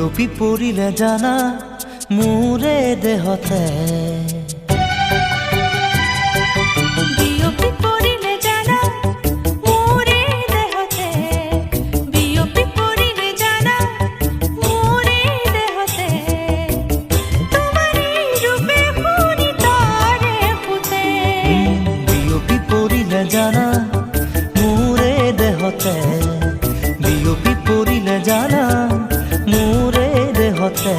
বিয়পি পৰিলে জানা মোৰে দেহতে বিয়পি পৰিলে জানা মোৰে দেহতে বিয়পি পৰিলে জানা মোৰে দেহতে তোমাৰে ৰূপে শুনি তাৰে ফুটে বিয়পি পৰিলে জানা মোৰে দেহতে বিয়পি পৰিলে জানা মোৰে দেহতে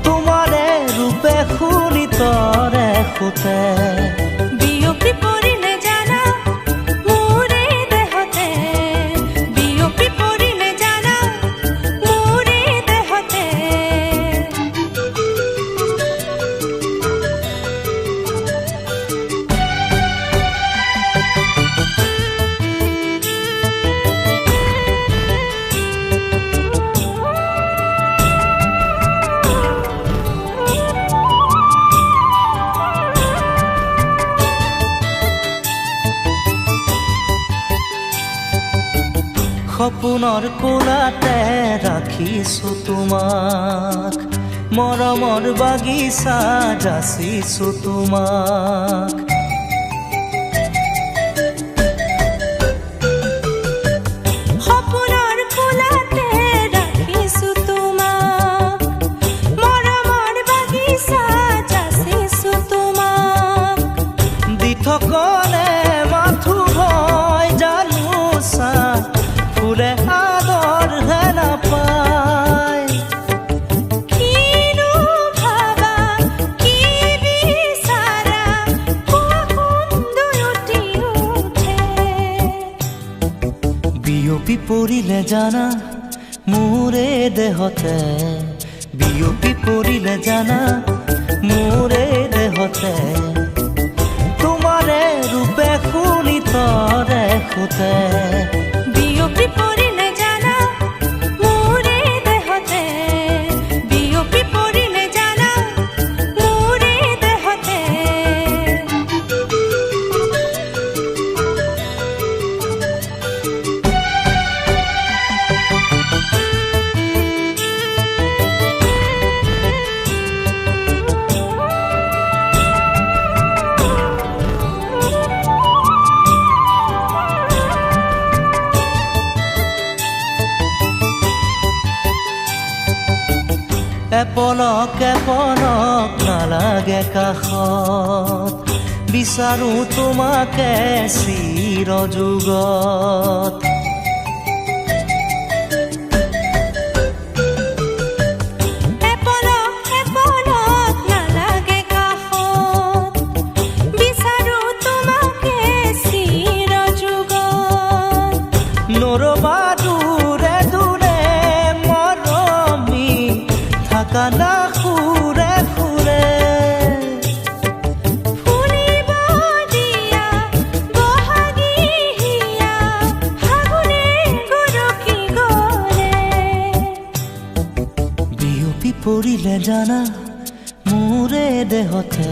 তোমাৰে ৰূপে শুনি তৰে ফুটে বিয়পি পৰিলে জানা মোৰে দেহতে বিয়পি পৰিলে জানা মোৰে দেহতে সপোনৰ কোলাতে ৰাখিছো তোমাক মৰমৰ বাগিচা যাচিছো তোমাক সপোনৰ কোলাতে ৰাখিছো তোমাক মৰমৰ বাগিচা যাচিছো তোমাক দি থকনে মাথো হয় জানোচা ফুলে আদৰ হে নাপায় কিনো ভাবা কি বিচাৰা সুন্দৰটি উঠে বিয়পি পৰিলে জানা মোৰে দেহতে বিয়পি পৰিলে জানা মোৰে দেহতে তোমাৰে ৰূপে শুনি তৰে ফুটে বিয়পি পৰিলে জানা মোৰে দেহতে বিয়পি পৰিলে জানা মোৰে দেহতে এপলক এপলক নালাগে কাষত বিচাৰো তোমাকে চিৰযুগত এপলক এপলক নালাগে কাষত বিচাৰো তোমাকে চিৰযুগত নৰবা দূৰে দূৰে মৰমি থাকা না সুৰে সুৰে ফুলিব দিয়া বহাগী হিয়া ফাগুনে গৰকি গলে বিয়পি পৰিলে জানা মোৰে দেহতে